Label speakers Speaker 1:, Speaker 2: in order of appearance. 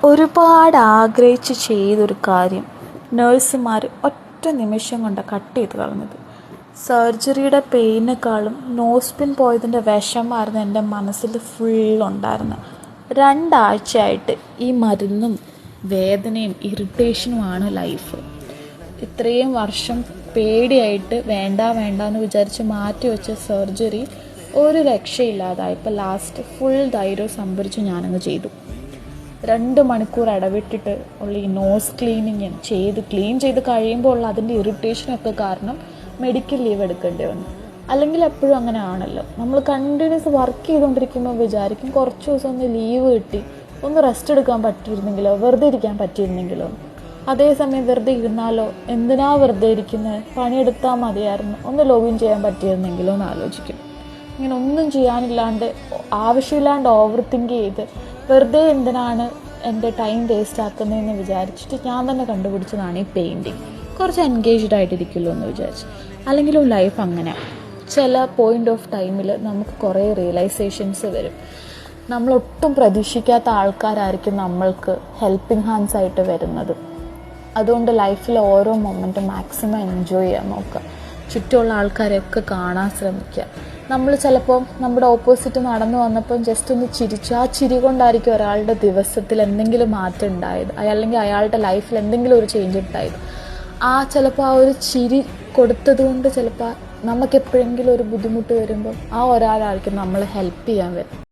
Speaker 1: ഒരുപാട് ആഗ്രഹിച്ച് ചെയ്തൊരു കാര്യം നേഴ്സുമാർ ഒറ്റ നിമിഷം കൊണ്ട് കട്ട് ചെയ്ത് കളഞ്ഞത്. സർജറിയുടെ പെയിനേക്കാളും നോസ്പിൻ പോയതിൻ്റെ വിഷമായിരുന്നു എൻ്റെ മനസ്സിൽ ഫുള്ളുണ്ടായിരുന്നത്. 2 ആഴ്ചയായിട്ട് ഈ മരുന്നും വേദനയും ഇറിറ്റേഷനുമാണ് ലൈഫ്. ഇത്രയും വർഷം പേടിയായിട്ട് വേണ്ടെന്ന് വിചാരിച്ച് മാറ്റി വെച്ച സർജറി ഒരു രക്ഷയില്ലാതായപ്പോൾ ലാസ്റ്റ് ഫുൾ ധൈര്യം സംഭരിച്ച് ഞാനങ്ങ് ചെയ്തു. 2 മണിക്കൂർ ഇടവിട്ടിട്ട് ഉള്ള ഈ നോസ് ക്ലീൻ ചെയ്ത് കഴിയുമ്പോൾ ഉള്ള അതിൻ്റെ ഇറിറ്റേഷനൊക്കെ കാരണം മെഡിക്കൽ ലീവ് എടുക്കേണ്ടി വന്നു. അല്ലെങ്കിൽ എപ്പോഴും അങ്ങനെ ആണല്ലോ, നമ്മൾ കണ്ടിന്യൂസ് വർക്ക് ചെയ്തുകൊണ്ടിരിക്കുമ്പോൾ വിചാരിക്കും കുറച്ച് ദിവസം ഒന്ന് ലീവ് കിട്ടി ഒന്ന് റെസ്റ്റ് എടുക്കാൻ പറ്റിയിരുന്നെങ്കിലോ, വെറുതെ ഇരിക്കാൻ പറ്റിയിരുന്നെങ്കിലോ. അതേസമയം വെറുതെ ഇരുന്നാലോ, എന്തിനാ വെറുതെ ഇരിക്കുന്നത്, പണിയെടുത്താൽ മതിയായിരുന്നു, ഒന്ന് ലോഗിൻ ചെയ്യാൻ പറ്റിയിരുന്നെങ്കിലോ എന്ന് ആലോചിക്കും. ഇങ്ങനെ ഒന്നും ചെയ്യാനില്ലാണ്ട് ആവശ്യമില്ലാണ്ട് ഓവർ തിങ്ക് ചെയ്ത് വെറുതെ എന്തിനാണ് എൻ്റെ ടൈം വേസ്റ്റ് ആക്കുന്നതെന്ന് വിചാരിച്ചിട്ട് ഞാൻ തന്നെ കണ്ടുപിടിച്ചതാണ് ഈ പെയിൻറ്റിങ്. കുറച്ച് എൻഗേജ്ഡ് ആയിട്ടിരിക്കുമല്ലോ എന്ന് വിചാരിച്ച്. അല്ലെങ്കിലും ലൈഫ് അങ്ങനെ ചില പോയിൻ്റ് ഓഫ് ടൈമിൽ നമുക്ക് കുറേ റിയലൈസേഷൻസ് വരും. നമ്മളൊട്ടും പ്രതീക്ഷിക്കാത്ത ആൾക്കാരായിരിക്കും നമ്മൾക്ക് ഹെൽപ്പിംഗ് ഹാൻഡ്സ് ആയിട്ട് വരുന്നത്. അതുകൊണ്ട് ലൈഫിലെ ഓരോ മൊമെൻറ്റും മാക്സിമം എൻജോയ് ചെയ്യാൻ നോക്കുക. ചുറ്റുമുള്ള ആൾക്കാരെയൊക്കെ കാണാൻ ശ്രമിക്കുക. നമ്മൾ ചിലപ്പോൾ നമ്മുടെ ഓപ്പോസിറ്റ് നടന്നു വന്നപ്പം ജസ്റ്റ് ഒന്ന് ചിരിച്ചു, ആ ചിരി കൊണ്ടായിരിക്കും ഒരാളുടെ ദിവസത്തിൽ എന്തെങ്കിലും മാറ്റം ഉണ്ടായത്, അല്ലെങ്കിൽ അയാളുടെ ലൈഫിൽ എന്തെങ്കിലും ഒരു ചേഞ്ച് ഉണ്ടായത്. ചിലപ്പോൾ ആ ഒരു ചിരി കൊടുത്തത് കൊണ്ട് ചിലപ്പോൾ നമുക്ക് എപ്പോഴെങ്കിലും ഒരു ബുദ്ധിമുട്ട് വരുമ്പോൾ ആ ഒരാളായിരിക്കും നമ്മളെ ഹെൽപ്പ് ചെയ്യാൻ വരും.